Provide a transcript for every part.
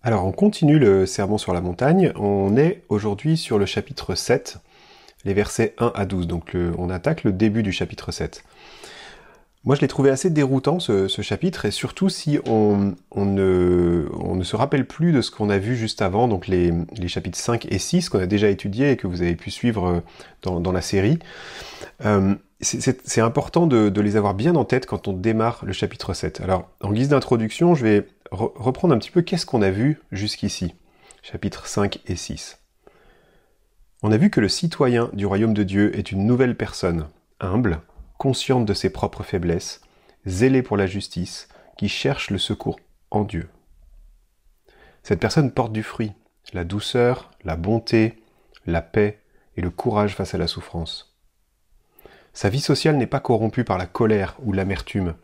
Alors, on continue le Sermon sur la montagne. On est aujourd'hui sur le chapitre 7, les versets 1 à 12. Donc, on attaque le début du chapitre 7. Moi, je l'ai trouvé assez déroutant, ce chapitre, et surtout si on ne se rappelle plus de ce qu'on a vu juste avant, donc les chapitres 5 et 6 qu'on a déjà étudiés et que vous avez pu suivre dans la série. C'est important de les avoir bien en tête quand on démarre le chapitre 7. Alors, en guise d'introduction, je vais reprendre un petit peu qu'est-ce qu'on a vu jusqu'ici, chapitres 5 et 6. On a vu que le citoyen du royaume de Dieu est une nouvelle personne, humble, consciente de ses propres faiblesses, zélée pour la justice, qui cherche le secours en Dieu. Cette personne porte du fruit, la douceur, la bonté, la paix et le courage face à la souffrance. Sa vie sociale n'est pas corrompue par la colère ou l'amertume.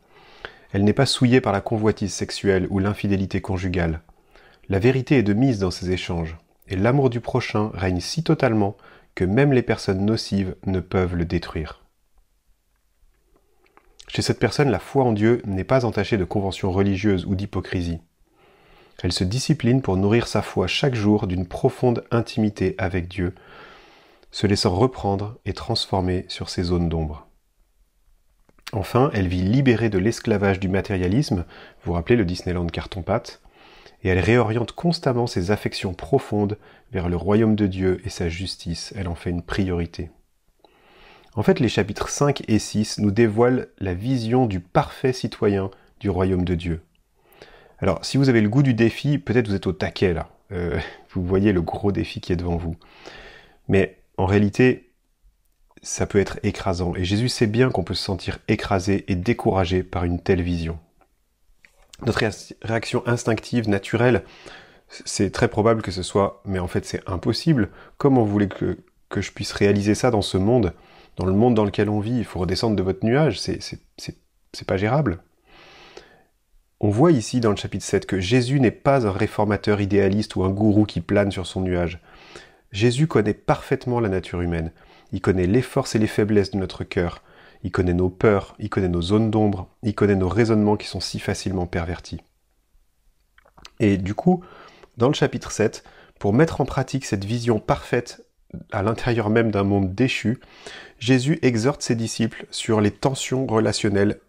Elle n'est pas souillée par la convoitise sexuelle ou l'infidélité conjugale. La vérité est de mise dans ces échanges, et l'amour du prochain règne si totalement que même les personnes nocives ne peuvent le détruire. Chez cette personne, la foi en Dieu n'est pas entachée de conventions religieuses ou d'hypocrisie. Elle se discipline pour nourrir sa foi chaque jour d'une profonde intimité avec Dieu, se laissant reprendre et transformer sur ces zones d'ombre. Enfin, elle vit libérée de l'esclavage du matérialisme, vous vous rappelez le Disneyland carton-pâte, et elle réoriente constamment ses affections profondes vers le royaume de Dieu et sa justice. Elle en fait une priorité. En fait, les chapitres 5 et 6 nous dévoilent la vision du parfait citoyen du royaume de Dieu. Alors, si vous avez le goût du défi, peut-être vous êtes au taquet là. Vous voyez le gros défi qui est devant vous. Mais en réalité, ça peut être écrasant. Et Jésus sait bien qu'on peut se sentir écrasé et découragé par une telle vision. Notre réaction instinctive, naturelle, c'est très probable que ce soit, mais en fait c'est impossible. Comment vous voulez que je puisse réaliser ça dans ce monde ? Dans le monde dans lequel on vit, il faut redescendre de votre nuage, c'est pas gérable. On voit ici dans le chapitre 7 que Jésus n'est pas un réformateur idéaliste ou un gourou qui plane sur son nuage. Jésus connaît parfaitement la nature humaine. Il connaît les forces et les faiblesses de notre cœur. Il connaît nos peurs, il connaît nos zones d'ombre, il connaît nos raisonnements qui sont si facilement pervertis. Et du coup, dans le chapitre 7, pour mettre en pratique cette vision parfaite à l'intérieur même d'un monde déchu, Jésus exhorte ses disciples sur les tensions relationnelles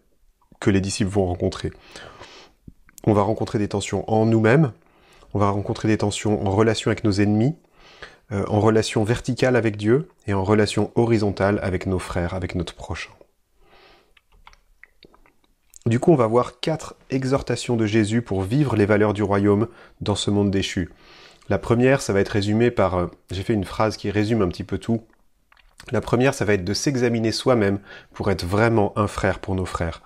que les disciples vont rencontrer. On va rencontrer des tensions en nous-mêmes, on va rencontrer des tensions en relation avec nos ennemis, en relation verticale avec Dieu et en relation horizontale avec nos frères, avec notre prochain. Du coup, on va voir 4 exhortations de Jésus pour vivre les valeurs du royaume dans ce monde déchu. La première, ça va être résumé par... j'ai fait une phrase qui résume un petit peu tout. La première, ça va être de s'examiner soi-même pour être vraiment un frère pour nos frères.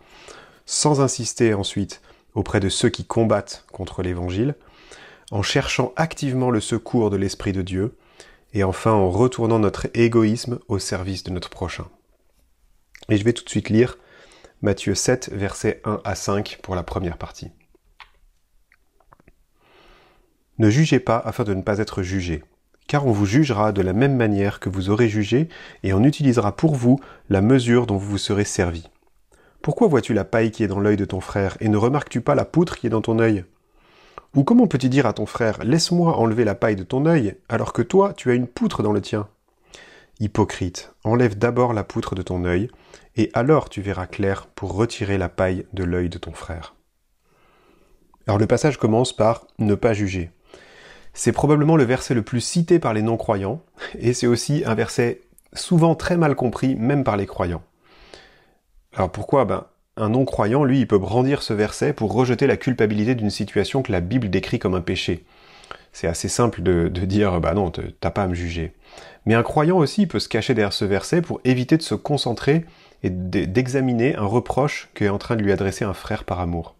Sans insister ensuite auprès de ceux qui combattent contre l'Évangile, en cherchant activement le secours de l'Esprit de Dieu, et enfin en retournant notre égoïsme au service de notre prochain. Et je vais tout de suite lire Matthieu 7, versets 1 à 5 pour la première partie. Ne jugez pas afin de ne pas être jugés, car on vous jugera de la même manière que vous aurez jugé, et on utilisera pour vous la mesure dont vous vous serez servi. Pourquoi vois-tu la paille qui est dans l'œil de ton frère, et ne remarques-tu pas la poutre qui est dans ton œil ? Ou comment peux-tu dire à ton frère « Laisse-moi enlever la paille de ton œil », alors que toi, tu as une poutre dans le tien ? Hypocrite, enlève d'abord la poutre de ton œil, et alors tu verras clair pour retirer la paille de l'œil de ton frère. Alors le passage commence par « ne pas juger ». C'est probablement le verset le plus cité par les non-croyants, et c'est aussi un verset souvent très mal compris, même par les croyants. Alors pourquoi ? Un non-croyant, lui, il peut brandir ce verset pour rejeter la culpabilité d'une situation que la Bible décrit comme un péché. C'est assez simple de dire « non, t'as pas à me juger ». Mais un croyant aussi peut se cacher derrière ce verset pour éviter de se concentrer et d'examiner un reproche qu'est en train de lui adresser un frère par amour.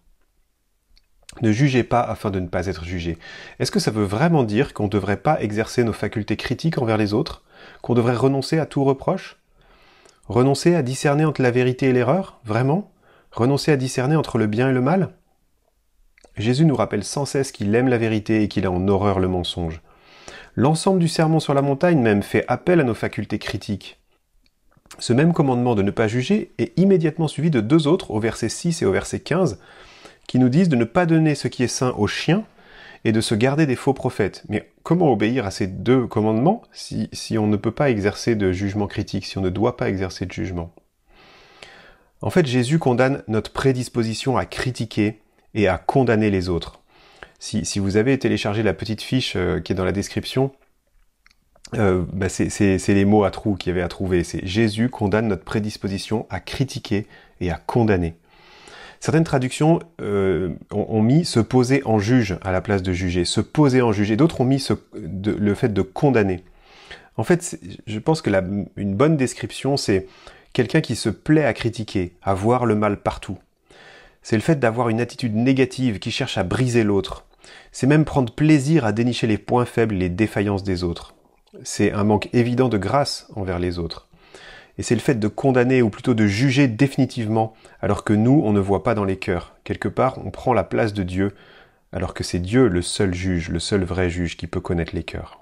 Ne jugez pas afin de ne pas être jugé. Est-ce que ça veut vraiment dire qu'on ne devrait pas exercer nos facultés critiques envers les autres ? Qu'on devrait renoncer à tout reproche ? Renoncer à discerner entre la vérité et l'erreur ? Vraiment ? Renoncer à discerner entre le bien et le mal ? Jésus nous rappelle sans cesse qu'il aime la vérité et qu'il a en horreur le mensonge. L'ensemble du sermon sur la montagne même fait appel à nos facultés critiques. Ce même commandement de ne pas juger est immédiatement suivi de 2 autres, au verset 6 et au verset 15, qui nous disent de ne pas donner ce qui est sain aux chiens et de se garder des faux prophètes. Mais comment obéir à ces deux commandements si on ne peut pas exercer de jugement critique, si on ne doit pas exercer de jugement? En fait, Jésus condamne notre prédisposition à critiquer et à condamner les autres. Si vous avez téléchargé la petite fiche qui est dans la description, c'est les mots à trous qu'il y avait à trouver. C'est Jésus condamne notre prédisposition à critiquer et à condamner. Certaines traductions ont mis se poser en juge à la place de juger, se poser en juge, et d'autres ont mis le fait de condamner. En fait, je pense que une bonne description, c'est quelqu'un qui se plaît à critiquer, à voir le mal partout. C'est le fait d'avoir une attitude négative qui cherche à briser l'autre. C'est même prendre plaisir à dénicher les points faibles, les défaillances des autres. C'est un manque évident de grâce envers les autres. Et c'est le fait de condamner, ou plutôt de juger définitivement, alors que nous, on ne voit pas dans les cœurs. Quelque part, on prend la place de Dieu, alors que c'est Dieu le seul juge, le seul vrai juge qui peut connaître les cœurs.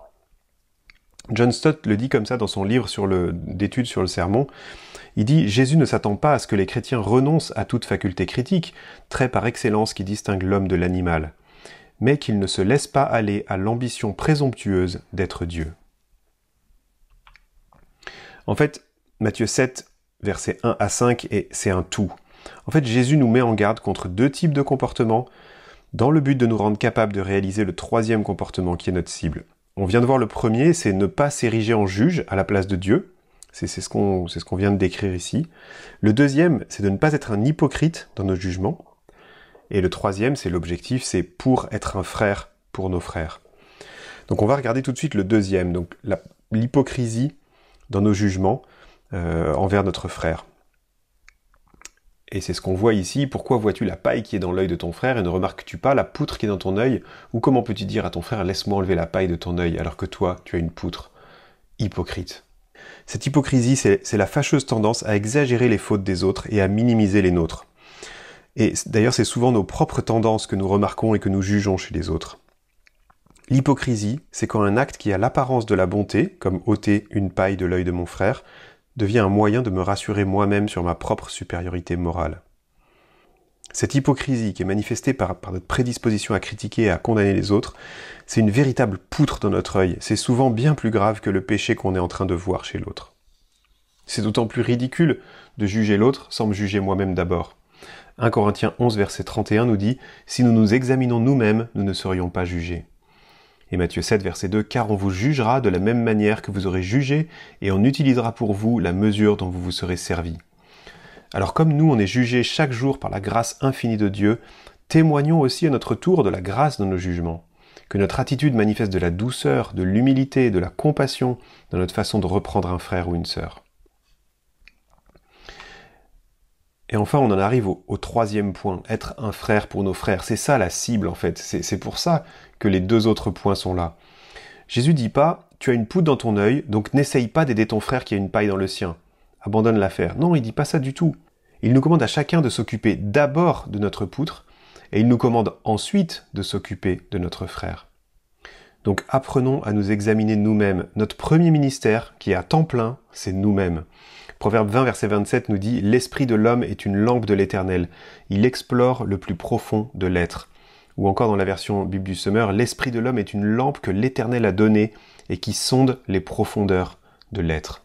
John Stott le dit comme ça dans son livre d'études sur le sermon. Il dit « Jésus ne s'attend pas à ce que les chrétiens renoncent à toute faculté critique, trait par excellence qui distingue l'homme de l'animal, mais qu'ils ne se laissent pas aller à l'ambition présomptueuse d'être Dieu. » En fait, Matthieu 7, versets 1 à 5, c'est un tout. En fait, Jésus nous met en garde contre deux types de comportements dans le but de nous rendre capables de réaliser le troisième comportement qui est notre cible. On vient de voir le premier, c'est ne pas s'ériger en juge à la place de Dieu. C'est ce qu'on vient de décrire ici. Le deuxième, c'est de ne pas être un hypocrite dans nos jugements. Et le troisième, c'est l'objectif, c'est pour être un frère pour nos frères. Donc on va regarder tout de suite le deuxième, donc l'hypocrisie dans nos jugements envers notre frère. Et c'est ce qu'on voit ici. Pourquoi vois-tu la paille qui est dans l'œil de ton frère et ne remarques-tu pas la poutre qui est dans ton œil? Ou comment peux-tu dire à ton frère « laisse-moi enlever la paille de ton œil » alors que toi, tu as une poutre? Hypocrite. Cette hypocrisie, c'est la fâcheuse tendance à exagérer les fautes des autres et à minimiser les nôtres. Et d'ailleurs, c'est souvent nos propres tendances que nous remarquons et que nous jugeons chez les autres. L'hypocrisie, c'est quand un acte qui a l'apparence de la bonté, comme ôter une paille de l'œil de mon frère, devient un moyen de me rassurer moi-même sur ma propre supériorité morale. Cette hypocrisie qui est manifestée par notre prédisposition à critiquer et à condamner les autres, c'est une véritable poutre dans notre œil. C'est souvent bien plus grave que le péché qu'on est en train de voir chez l'autre. C'est d'autant plus ridicule de juger l'autre sans me juger moi-même d'abord. 1 Corinthiens 11, verset 31 nous dit « Si nous nous examinons nous-mêmes, nous ne serions pas jugés. » Et Matthieu 7, verset 2, « Car on vous jugera de la même manière que vous aurez jugé, et on utilisera pour vous la mesure dont vous vous serez servi. » Alors comme nous, on est jugés chaque jour par la grâce infinie de Dieu, témoignons aussi à notre tour de la grâce dans nos jugements. Que notre attitude manifeste de la douceur, de l'humilité, de la compassion dans notre façon de reprendre un frère ou une sœur. Et enfin, on en arrive au troisième point, être un frère pour nos frères. C'est ça la cible en fait, c'est pour ça que les deux autres points sont là. Jésus dit pas, tu as une poutre dans ton œil, donc n'essaye pas d'aider ton frère qui a une paille dans le sien. Abandonne l'affaire. Non, il dit pas ça du tout. Il nous commande à chacun de s'occuper d'abord de notre poutre, et il nous commande ensuite de s'occuper de notre frère. Donc apprenons à nous examiner nous-mêmes. Notre premier ministère, qui est à temps plein, c'est nous-mêmes. Proverbe 20, verset 27 nous dit « L'esprit de l'homme est une lampe de l'Éternel. Il explore le plus profond de l'être. » Ou encore dans la version Bible du Semeur, « L'esprit de l'homme est une lampe que l'Éternel a donnée et qui sonde les profondeurs de l'être. »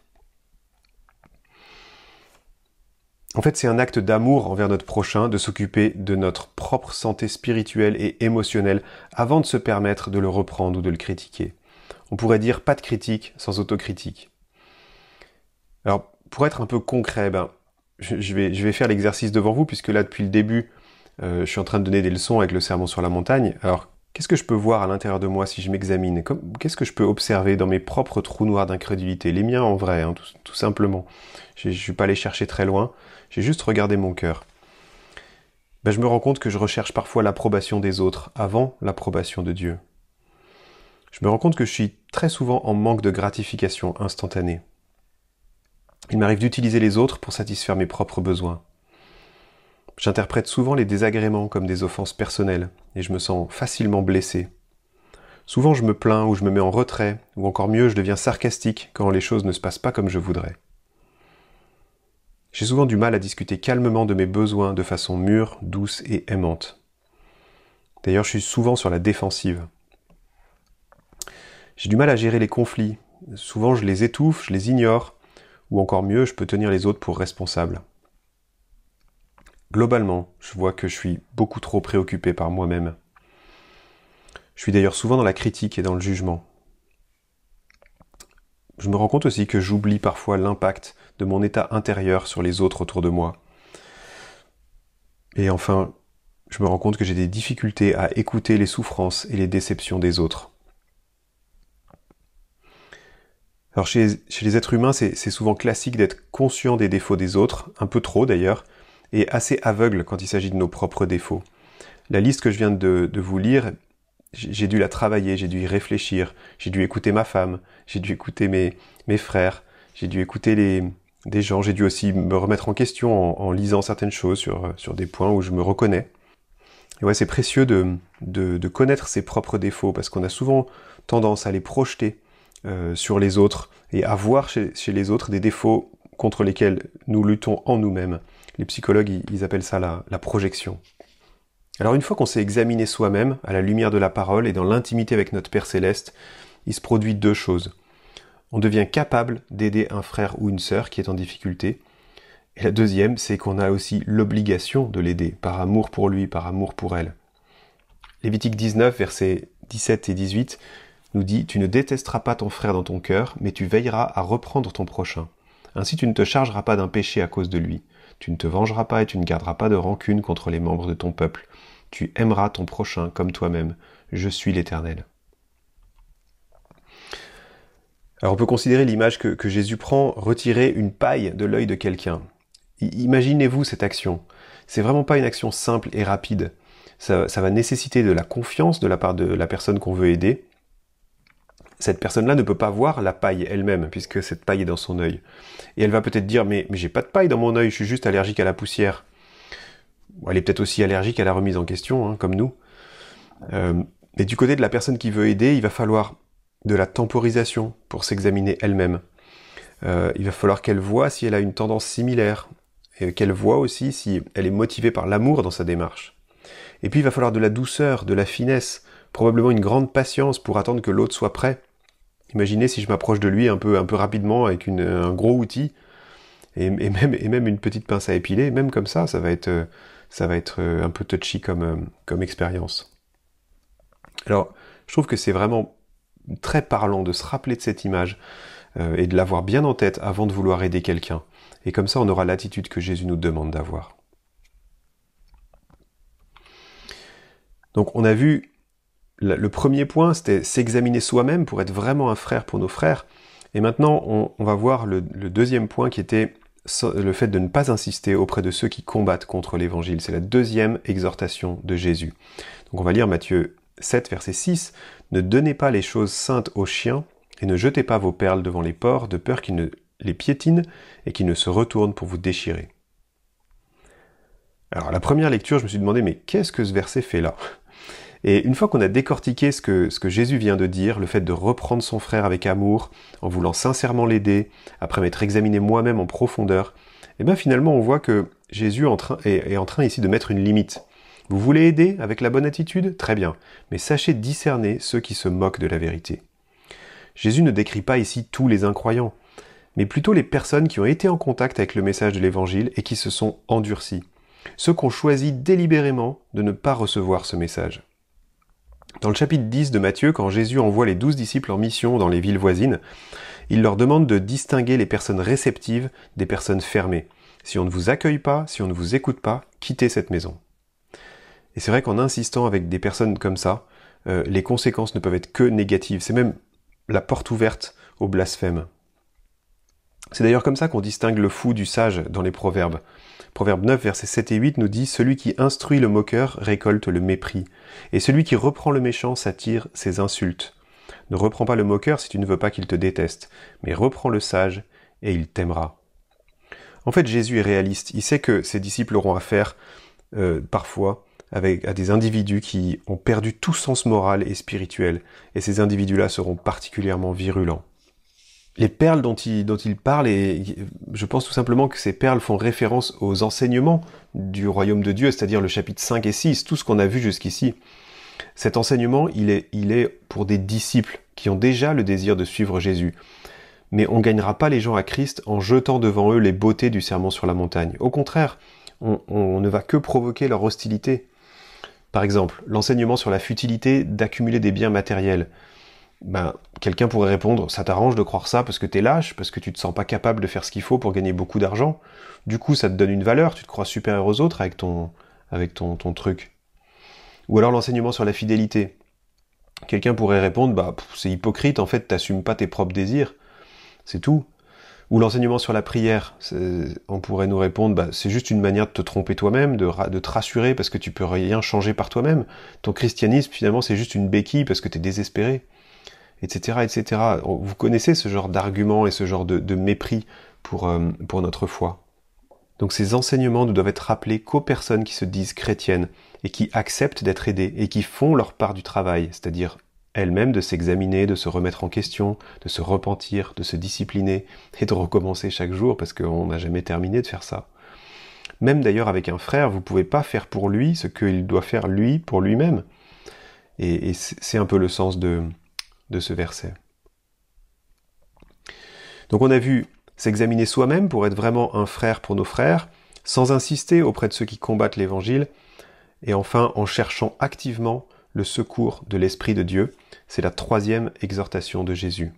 En fait, c'est un acte d'amour envers notre prochain de s'occuper de notre propre santé spirituelle et émotionnelle avant de se permettre de le reprendre ou de le critiquer. On pourrait dire pas de critique sans autocritique. Alors, pour être un peu concret, je vais faire l'exercice devant vous, puisque là, depuis le début, je suis en train de donner des leçons avec le sermon sur la montagne. Alors, qu'est-ce que je peux voir à l'intérieur de moi si je m'examine? Qu'est-ce que je peux observer dans mes propres trous noirs d'incrédulité? Les miens en vrai, tout simplement. Je ne suis pas allé chercher très loin, j'ai juste regardé mon cœur. Je me rends compte que je recherche parfois l'approbation des autres avant l'approbation de Dieu. Je me rends compte que je suis très souvent en manque de gratification instantanée. Il m'arrive d'utiliser les autres pour satisfaire mes propres besoins. J'interprète souvent les désagréments comme des offenses personnelles et je me sens facilement blessé. Souvent je me plains ou je me mets en retrait, ou encore mieux, je deviens sarcastique quand les choses ne se passent pas comme je voudrais. J'ai souvent du mal à discuter calmement de mes besoins de façon mûre, douce et aimante. D'ailleurs, je suis souvent sur la défensive. J'ai du mal à gérer les conflits. Souvent, je les étouffe, je les ignore, ou encore mieux, je peux tenir les autres pour responsables. Globalement, je vois que je suis beaucoup trop préoccupé par moi-même. Je suis d'ailleurs souvent dans la critique et dans le jugement. Je me rends compte aussi que j'oublie parfois l'impact de mon état intérieur sur les autres autour de moi. Et enfin, je me rends compte que j'ai des difficultés à écouter les souffrances et les déceptions des autres. Alors chez les êtres humains, c'est souvent classique d'être conscient des défauts des autres, un peu trop d'ailleurs, et assez aveugle quand il s'agit de nos propres défauts. La liste que je viens de vous lire, j'ai dû la travailler, j'ai dû y réfléchir, j'ai dû écouter ma femme, j'ai dû écouter mes frères, j'ai dû écouter des gens, j'ai dû aussi me remettre en question en lisant certaines choses sur des points où je me reconnais. Et ouais, c'est précieux de connaître ses propres défauts, parce qu'on a souvent tendance à les projeter sur les autres, et à voir chez les autres des défauts contre lesquels nous luttons en nous-mêmes. Les psychologues, ils appellent ça la projection. Alors une fois qu'on s'est examiné soi-même, à la lumière de la parole et dans l'intimité avec notre Père Céleste, il se produit deux choses. On devient capable d'aider un frère ou une sœur qui est en difficulté. Et la deuxième, c'est qu'on a aussi l'obligation de l'aider, par amour pour lui, par amour pour elle. Lévitique 19, versets 17 et 18, nous dit « Tu ne détesteras pas ton frère dans ton cœur, mais tu veilleras à reprendre ton prochain. Ainsi tu ne te chargeras pas d'un péché à cause de lui. Tu ne te vengeras pas et tu ne garderas pas de rancune contre les membres de ton peuple. Tu aimeras ton prochain comme toi-même. Je suis l'Éternel. » Alors on peut considérer l'image que Jésus prend, retirer une paille de l'œil de quelqu'un. Imaginez-vous cette action. C'est vraiment pas une action simple et rapide. Ça va nécessiter de la confiance de la part de la personne qu'on veut aider. Cette personne-là ne peut pas voir la paille elle-même, puisque cette paille est dans son œil. Et elle va peut-être dire, mais j'ai pas de paille dans mon œil, je suis juste allergique à la poussière. Elle est peut-être aussi allergique à la remise en question, hein, comme nous. Mais du côté de la personne qui veut aider, il va falloir de la temporisation pour s'examiner elle-même. Il va falloir qu'elle voie si elle a une tendance similaire, et qu'elle voie aussi si elle est motivée par l'amour dans sa démarche. Et puis il va falloir de la douceur, de la finesse, probablement une grande patience pour attendre que l'autre soit prêt. Imaginez si je m'approche de lui un peu rapidement avec un gros outil, et même une petite pince à épiler, même comme ça va être un peu touchy comme expérience. Alors, je trouve que c'est vraiment très parlant de se rappeler de cette image et de l'avoir bien en tête avant de vouloir aider quelqu'un. Et comme ça, on aura l'attitude que Jésus nous demande d'avoir. Donc, on a vu, le premier point, c'était s'examiner soi-même pour être vraiment un frère pour nos frères. Et maintenant, on va voir le deuxième point qui était le fait de ne pas insister auprès de ceux qui combattent contre l'évangile. C'est la deuxième exhortation de Jésus. Donc on va lire Matthieu 7, verset 6. « Ne donnez pas les choses saintes aux chiens, et ne jetez pas vos perles devant les porcs, de peur qu'ils ne les piétinent et qu'ils ne se retournent pour vous déchirer. » Alors à la première lecture, je me suis demandé, mais qu'est-ce que ce verset fait là ? Et une fois qu'on a décortiqué ce que Jésus vient de dire, le fait de reprendre son frère avec amour, en voulant sincèrement l'aider, après m'être examiné moi-même en profondeur, et bien finalement on voit que Jésus est en train ici de mettre une limite. Vous voulez aider avec la bonne attitude ? Très bien, mais sachez discerner ceux qui se moquent de la vérité. Jésus ne décrit pas ici tous les incroyants, mais plutôt les personnes qui ont été en contact avec le message de l'Évangile et qui se sont endurcis, ceux qui ont choisi délibérément de ne pas recevoir ce message. Dans le chapitre 10 de Matthieu, quand Jésus envoie les 12 disciples en mission dans les villes voisines, il leur demande de distinguer les personnes réceptives des personnes fermées. Si on ne vous accueille pas, si on ne vous écoute pas, quittez cette maison. Et c'est vrai qu'en insistant avec des personnes comme ça, les conséquences ne peuvent être que négatives. C'est même la porte ouverte au blasphème. C'est d'ailleurs comme ça qu'on distingue le fou du sage dans les proverbes. Proverbe 9, versets 7 et 8 nous dit « Celui qui instruit le moqueur récolte le mépris, et celui qui reprend le méchant s'attire ses insultes. Ne reprends pas le moqueur si tu ne veux pas qu'il te déteste, mais reprends le sage, et il t'aimera. » En fait, Jésus est réaliste. Il sait que ses disciples auront affaire, parfois, à des individus qui ont perdu tout sens moral et spirituel, et ces individus-là seront particulièrement virulents. Les perles dont il parle, et je pense tout simplement que ces perles font référence aux enseignements du royaume de Dieu, c'est-à-dire le chapitre 5 et 6, tout ce qu'on a vu jusqu'ici. Cet enseignement, il est pour des disciples qui ont déjà le désir de suivre Jésus. Mais on ne gagnera pas les gens à Christ en jetant devant eux les beautés du sermon sur la montagne. Au contraire, on ne va que provoquer leur hostilité. Par exemple, l'enseignement sur la futilité d'accumuler des biens matériels. Quelqu'un pourrait répondre, ça t'arrange de croire ça parce que t'es lâche, parce que tu te sens pas capable de faire ce qu'il faut pour gagner beaucoup d'argent. Du coup, ça te donne une valeur, tu te crois supérieur aux autres avec ton truc. Ou alors l'enseignement sur la fidélité. Quelqu'un pourrait répondre, c'est hypocrite, en fait, t'assumes pas tes propres désirs. C'est tout. Ou l'enseignement sur la prière. On pourrait nous répondre, c'est juste une manière de te tromper toi-même, de te rassurer parce que tu peux rien changer par toi-même. Ton christianisme, finalement, c'est juste une béquille parce que t'es désespéré. Etc., etc. Vous connaissez ce genre d'arguments et ce genre de mépris pour notre foi. Donc ces enseignements ne doivent être rappelés qu'aux personnes qui se disent chrétiennes et qui acceptent d'être aidées et qui font leur part du travail, c'est-à-dire elles-mêmes de s'examiner, de se remettre en question, de se repentir, de se discipliner et de recommencer chaque jour parce qu'on n'a jamais terminé de faire ça. Même d'ailleurs avec un frère, vous ne pouvez pas faire pour lui ce qu'il doit faire lui pour lui-même. Et c'est un peu le sens de ce verset. Donc on a vu s'examiner soi-même pour être vraiment un frère pour nos frères, sans insister auprès de ceux qui combattent l'évangile, et enfin en cherchant activement le secours de l'Esprit de Dieu. C'est la 3e exhortation de Jésus,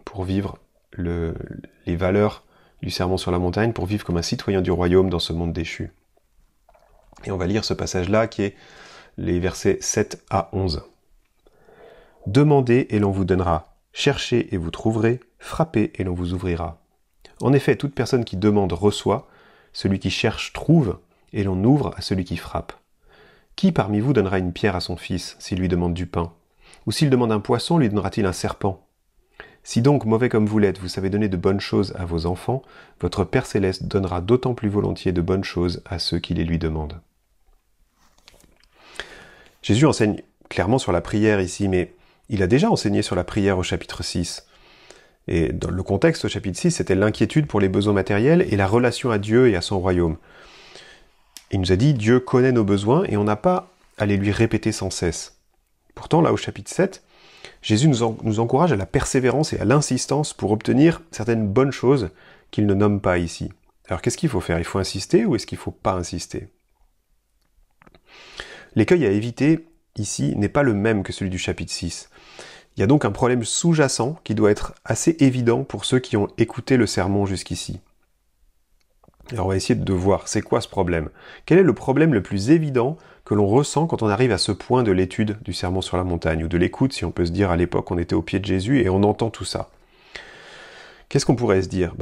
pour vivre les valeurs du sermon sur la montagne, pour vivre comme un citoyen du royaume dans ce monde déchu. Et on va lire ce passage-là qui est les versets 7 à 11. « Demandez et l'on vous donnera, cherchez et vous trouverez, frappez et l'on vous ouvrira. En effet, toute personne qui demande reçoit, celui qui cherche trouve, et l'on ouvre à celui qui frappe. Qui parmi vous donnera une pierre à son fils, s'il lui demande du pain? Ou s'il demande un poisson, lui donnera-t-il un serpent? Si donc, mauvais comme vous l'êtes, vous savez donner de bonnes choses à vos enfants, votre Père Céleste donnera d'autant plus volontiers de bonnes choses à ceux qui les lui demandent. » Jésus enseigne clairement sur la prière ici, mais il a déjà enseigné sur la prière au chapitre 6. Et dans le contexte au chapitre 6, c'était l'inquiétude pour les besoins matériels et la relation à Dieu et à son royaume. Il nous a dit, Dieu connaît nos besoins et on n'a pas à les lui répéter sans cesse. Pourtant, là au chapitre 7, Jésus nous encourage à la persévérance et à l'insistance pour obtenir certaines bonnes choses qu'il ne nomme pas ici. Alors qu'est-ce qu'il faut faire? Il faut insister ou est-ce qu'il ne faut pas insister? L'écueil à éviter ici n'est pas le même que celui du chapitre 6. Il y a donc un problème sous-jacent qui doit être assez évident pour ceux qui ont écouté le sermon jusqu'ici. Alors on va essayer de voir, c'est quoi ce problème? Quel est le problème le plus évident que l'on ressent quand on arrive à ce point de l'étude du sermon sur la montagne, ou de l'écoute, si on peut se dire à l'époque on était au pied de Jésus et on entend tout ça? Qu'est-ce qu'on pourrait se dire?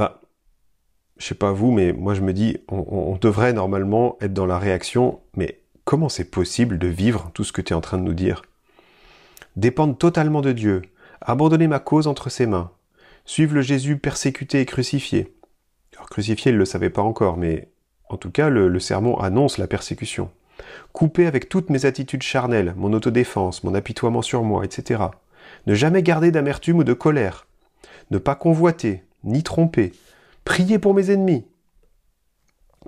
Je sais pas vous, mais moi je me dis, on devrait normalement être dans la réaction, mais comment c'est possible de vivre tout ce que tu es en train de nous dire? Dépendre totalement de Dieu, abandonner ma cause entre ses mains, suivre le Jésus persécuté et crucifié. Alors crucifié, il ne le savait pas encore, mais en tout cas, le sermon annonce la persécution. Couper avec toutes mes attitudes charnelles, mon autodéfense, mon apitoiement sur moi, etc. Ne jamais garder d'amertume ou de colère. Ne pas convoiter, ni tromper. Prier pour mes ennemis.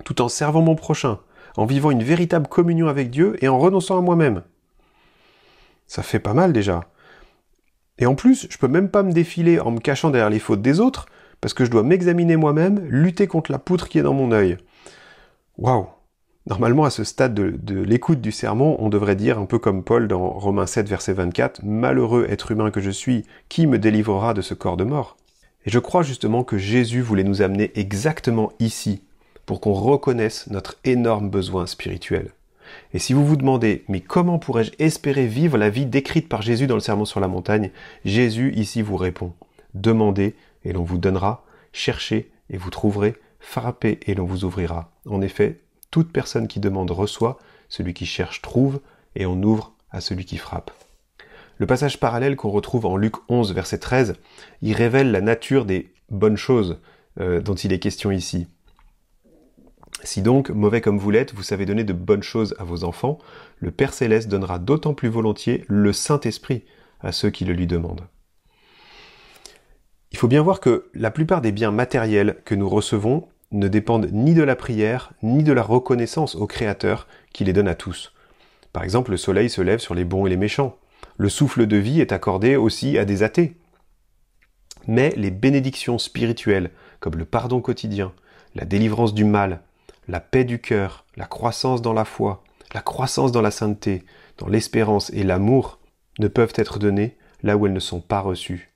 Tout en servant mon prochain, en vivant une véritable communion avec Dieu et en renonçant à moi-même. Ça fait pas mal déjà. Et en plus, je peux même pas me défiler en me cachant derrière les fautes des autres, parce que je dois m'examiner moi-même, lutter contre la poutre qui est dans mon œil. Waouh! Normalement, à ce stade de l'écoute du sermon, on devrait dire, un peu comme Paul dans Romains 7, verset 24, « Malheureux être humain que je suis, qui me délivrera de ce corps de mort ?» Et je crois justement que Jésus voulait nous amener exactement ici, pour qu'on reconnaisse notre énorme besoin spirituel. Et si vous vous demandez, mais comment pourrais-je espérer vivre la vie décrite par Jésus dans le sermon sur la montagne? Jésus ici vous répond, demandez et l'on vous donnera, cherchez et vous trouverez, frappez et l'on vous ouvrira. En effet, toute personne qui demande reçoit, celui qui cherche trouve, et on ouvre à celui qui frappe. Le passage parallèle qu'on retrouve en Luc 11, verset 13, il révèle la nature des bonnes choses dont il est question ici. Si donc, mauvais comme vous l'êtes, vous savez donner de bonnes choses à vos enfants, le Père Céleste donnera d'autant plus volontiers le Saint-Esprit à ceux qui le lui demandent. Il faut bien voir que la plupart des biens matériels que nous recevons ne dépendent ni de la prière, ni de la reconnaissance au Créateur qui les donne à tous. Par exemple, le soleil se lève sur les bons et les méchants. Le souffle de vie est accordé aussi à des athées. Mais les bénédictions spirituelles, comme le pardon quotidien, la délivrance du mal, la paix du cœur, la croissance dans la foi, la croissance dans la sainteté, dans l'espérance et l'amour, ne peuvent être données là où elles ne sont pas reçues.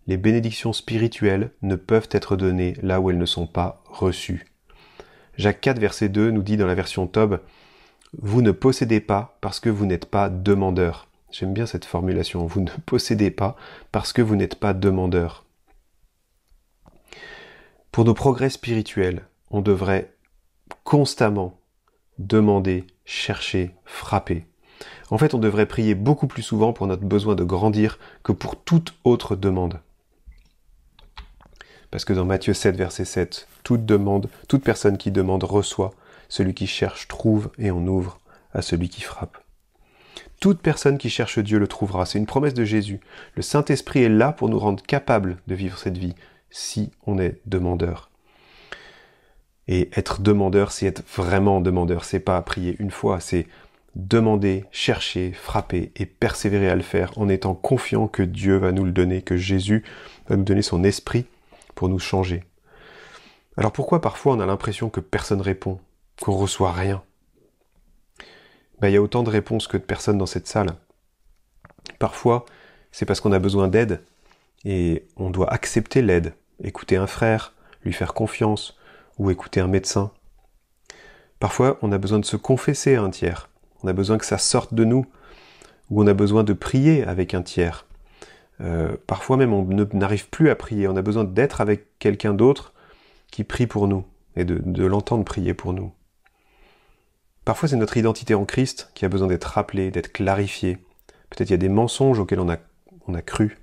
Les bénédictions spirituelles ne peuvent être données là où elles ne sont pas reçues. Jacques 4, verset 2 nous dit dans la version Tob, « Vous ne possédez pas parce que vous n'êtes pas demandeur. » J'aime bien cette formulation. « Vous ne possédez pas parce que vous n'êtes pas demandeur. » Pour nos progrès spirituels, on devrait constamment demander, chercher, frapper. En fait, on devrait prier beaucoup plus souvent pour notre besoin de grandir que pour toute autre demande. Parce que dans Matthieu 7, verset 7, toute personne qui demande reçoit, celui qui cherche trouve et on ouvre à celui qui frappe. Toute personne qui cherche Dieu le trouvera, c'est une promesse de Jésus. Le Saint-Esprit est là pour nous rendre capables de vivre cette vie, si on est demandeur. Et être demandeur, c'est être vraiment demandeur, c'est pas prier une fois, c'est demander, chercher, frapper et persévérer à le faire en étant confiant que Dieu va nous le donner, que Jésus va nous donner son esprit pour nous changer. Alors pourquoi parfois on a l'impression que personne répond, qu'on reçoit rien? Il y a autant de réponses que de personnes dans cette salle. Parfois, c'est parce qu'on a besoin d'aide et on doit accepter l'aide, écouter un frère, lui faire confiance ou écouter un médecin. Parfois, on a besoin de se confesser à un tiers. On a besoin que ça sorte de nous, ou on a besoin de prier avec un tiers. Parfois même, on n'arrive plus à prier. On a besoin d'être avec quelqu'un d'autre qui prie pour nous, et de l'entendre prier pour nous. Parfois, c'est notre identité en Christ qui a besoin d'être rappelée, d'être clarifiée. Peut-être il y a des mensonges auxquels on a cru,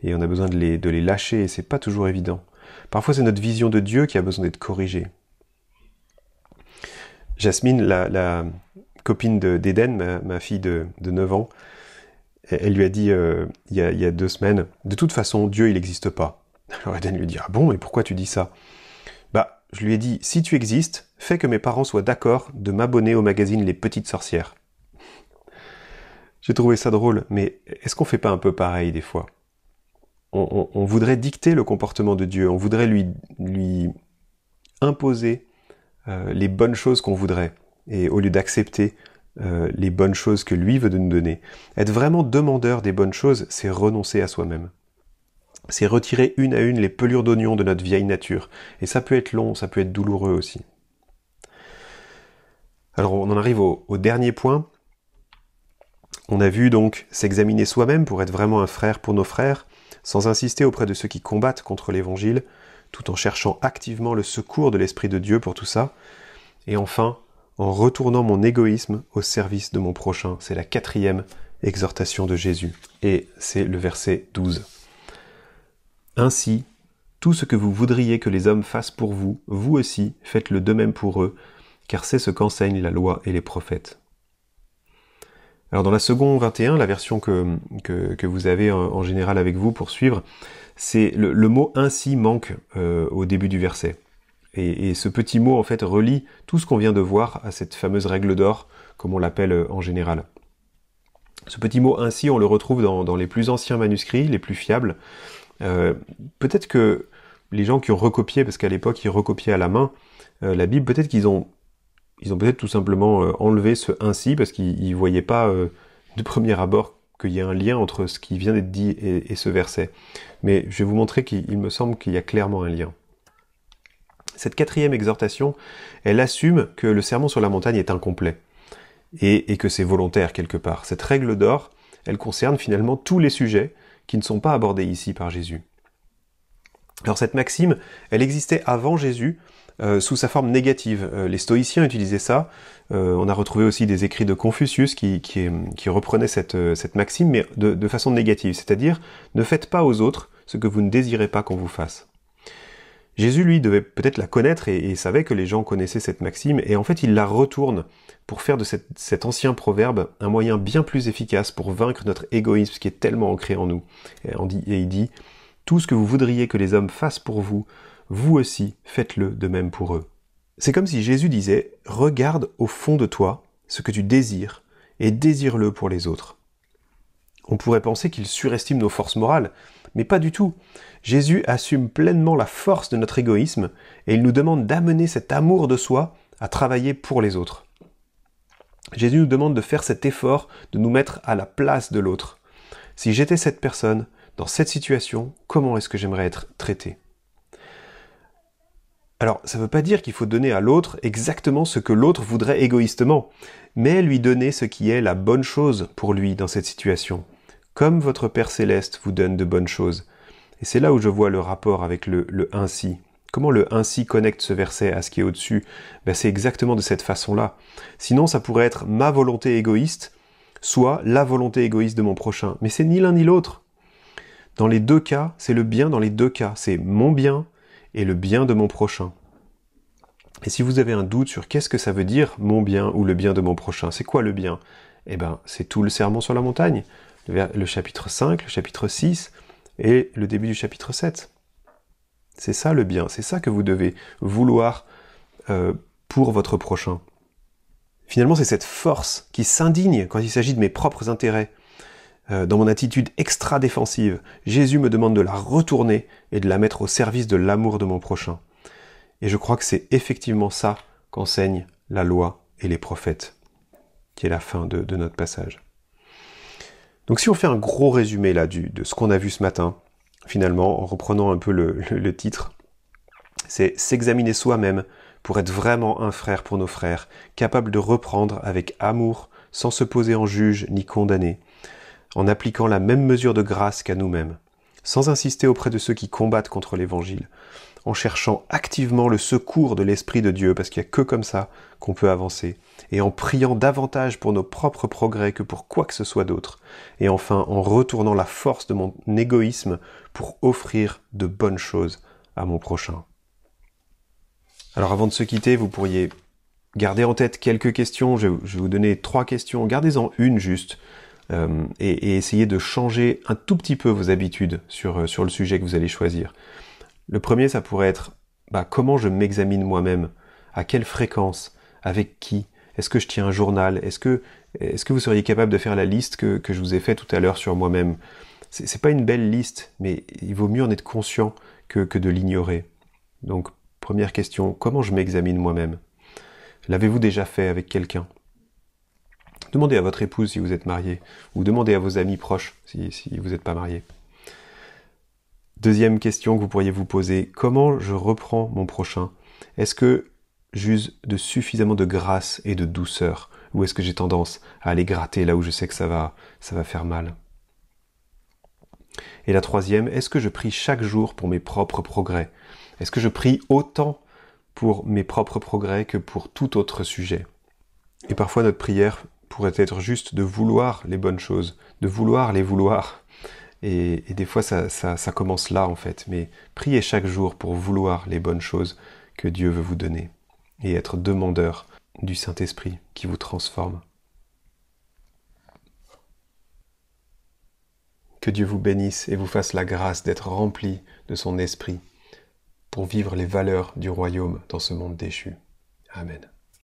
et on a besoin de les lâcher, et c'est pas toujours évident. Parfois, c'est notre vision de Dieu qui a besoin d'être corrigée. Jasmine, la copine d'Eden, ma fille de 9 ans, elle lui a dit il y a 2 semaines, « De toute façon, Dieu, il n'existe pas. » Alors Eden lui dit « Ah bon, mais pourquoi tu dis ça ?» Je lui ai dit « Si tu existes, fais que mes parents soient d'accord de m'abonner au magazine Les Petites Sorcières. » J'ai trouvé ça drôle, mais est-ce qu'on fait pas un peu pareil des fois ? On voudrait dicter le comportement de Dieu, on voudrait lui imposer les bonnes choses qu'on voudrait, et au lieu d'accepter les bonnes choses que lui veut nous donner. Être vraiment demandeur des bonnes choses, c'est renoncer à soi-même. C'est retirer une à une les pelures d'oignon de notre vieille nature. Et ça peut être long, ça peut être douloureux aussi. Alors on en arrive au dernier point. On a vu donc s'examiner soi-même pour être vraiment un frère pour nos frères, sans insister auprès de ceux qui combattent contre l'évangile, tout en cherchant activement le secours de l'Esprit de Dieu pour tout ça. Et enfin, en retournant mon égoïsme au service de mon prochain. C'est la 4e exhortation de Jésus. Et c'est le verset 12. Ainsi, tout ce que vous voudriez que les hommes fassent pour vous, vous aussi, faites-le de même pour eux, car c'est ce qu'enseignent la loi et les prophètes. Alors dans la seconde 21, la version que vous avez en général avec vous pour suivre, c'est le mot « ainsi » manque au début du verset. Et ce petit mot, en fait, relie tout ce qu'on vient de voir à cette fameuse règle d'or, comme on l'appelle en général. Ce petit mot « ainsi », on le retrouve dans les plus anciens manuscrits, les plus fiables. Peut-être que les gens qui ont recopié, parce qu'à l'époque, ils recopiaient à la main la Bible, peut-être qu'ils ont peut-être tout simplement enlevé ce « ainsi », parce qu'ils ne voyaient pas de premier abord qu'il y a un lien entre ce qui vient d'être dit et ce verset. Mais je vais vous montrer qu'il me semble qu'il y a clairement un lien. Cette 4e exhortation, elle assume que le sermon sur la montagne est incomplet et que c'est volontaire quelque part. Cette règle d'or, elle concerne finalement tous les sujets qui ne sont pas abordés ici par Jésus. Alors cette maxime, elle existait avant Jésus sous sa forme négative. Les stoïciens utilisaient ça. On a retrouvé aussi des écrits de Confucius qui reprenaient cette maxime, mais de façon négative. C'est-à-dire, ne faites pas aux autres ce que vous ne désirez pas qu'on vous fasse. Jésus, lui, devait peut-être la connaître et savait que les gens connaissaient cette maxime, et en fait, il la retourne pour faire de cet ancien proverbe un moyen bien plus efficace pour vaincre notre égoïsme qui est tellement ancré en nous. Et il dit « Tout ce que vous voudriez que les hommes fassent pour vous, vous aussi, faites-le de même pour eux. » C'est comme si Jésus disait « Regarde au fond de toi ce que tu désires, et désire-le pour les autres. On pourrait penser qu'il surestime nos forces morales, mais pas du tout. Jésus assume pleinement la force de notre égoïsme et il nous demande d'amener cet amour de soi à travailler pour les autres. Jésus nous demande de faire cet effort de nous mettre à la place de l'autre. Si j'étais cette personne, dans cette situation, comment est-ce que j'aimerais être traité ? Alors, ça ne veut pas dire qu'il faut donner à l'autre exactement ce que l'autre voudrait égoïstement, mais lui donner ce qui est la bonne chose pour lui dans cette situation, comme votre Père Céleste vous donne de bonnes choses. Et c'est là où je vois le rapport avec le « ainsi ». Comment le « ainsi » connecte ce verset à ce qui est au-dessus ? C'est exactement de cette façon-là. Sinon, ça pourrait être ma volonté égoïste, soit la volonté égoïste de mon prochain. Mais c'est ni l'un ni l'autre. Dans les deux cas, c'est le bien dans les deux cas. C'est mon bien et le bien de mon prochain. Et si vous avez un doute sur qu'est-ce que ça veut dire mon bien ou le bien de mon prochain, c'est quoi le bien ? C'est tout le sermon sur la montagne, le chapitre 5, le chapitre 6 et le début du chapitre 7. C'est ça le bien, c'est ça que vous devez vouloir pour votre prochain. Finalement, c'est cette force qui s'indigne quand il s'agit de mes propres intérêts. Dans mon attitude extra-défensive, Jésus me demande de la retourner et de la mettre au service de l'amour de mon prochain. Et je crois que c'est effectivement ça qu'enseignent la loi et les prophètes, qui est la fin de notre passage. Donc si on fait un gros résumé là de ce qu'on a vu ce matin, finalement, en reprenant un peu le titre, c'est s'examiner soi-même pour être vraiment un frère pour nos frères, capable de reprendre avec amour, sans se poser en juge ni condamner, en appliquant la même mesure de grâce qu'à nous-mêmes, sans insister auprès de ceux qui combattent contre l'Évangile, en cherchant activement le secours de l'Esprit de Dieu, parce qu'il n'y a que comme ça qu'on peut avancer, et en priant davantage pour nos propres progrès que pour quoi que ce soit d'autre, et enfin en retournant la force de mon égoïsme pour offrir de bonnes choses à mon prochain. Alors avant de se quitter, vous pourriez garder en tête quelques questions, je vais vous donner 3 questions, gardez-en une juste, et essayez de changer un tout petit peu vos habitudes sur le sujet que vous allez choisir. Le premier, ça pourrait être comment je m'examine moi-même, à quelle fréquence, avec qui, est-ce que je tiens un journal, est-ce que vous seriez capable de faire la liste que je vous ai fait tout à l'heure sur moi-même. C'est pas une belle liste, mais il vaut mieux en être conscient que de l'ignorer. Donc, première question, comment je m'examine moi-même ? L'avez-vous déjà fait avec quelqu'un ? Demandez à votre épouse si vous êtes marié, ou demandez à vos amis proches si vous n'êtes pas marié. Deuxième question que vous pourriez vous poser, comment je reprends mon prochain ? Est-ce que j'use de suffisamment de grâce et de douceur, ou est-ce que j'ai tendance à aller gratter là où je sais que ça va faire mal ? Et la troisième, est-ce que je prie chaque jour pour mes propres progrès ? Est-ce que je prie autant pour mes propres progrès que pour tout autre sujet ? Et parfois notre prière pourrait être juste de vouloir les bonnes choses, de vouloir les vouloir. Et des fois ça commence là en fait, mais priez chaque jour pour vouloir les bonnes choses que Dieu veut vous donner et être demandeur du Saint-Esprit qui vous transforme. Que Dieu vous bénisse et vous fasse la grâce d'être rempli de son esprit pour vivre les valeurs du royaume dans ce monde déchu. Amen.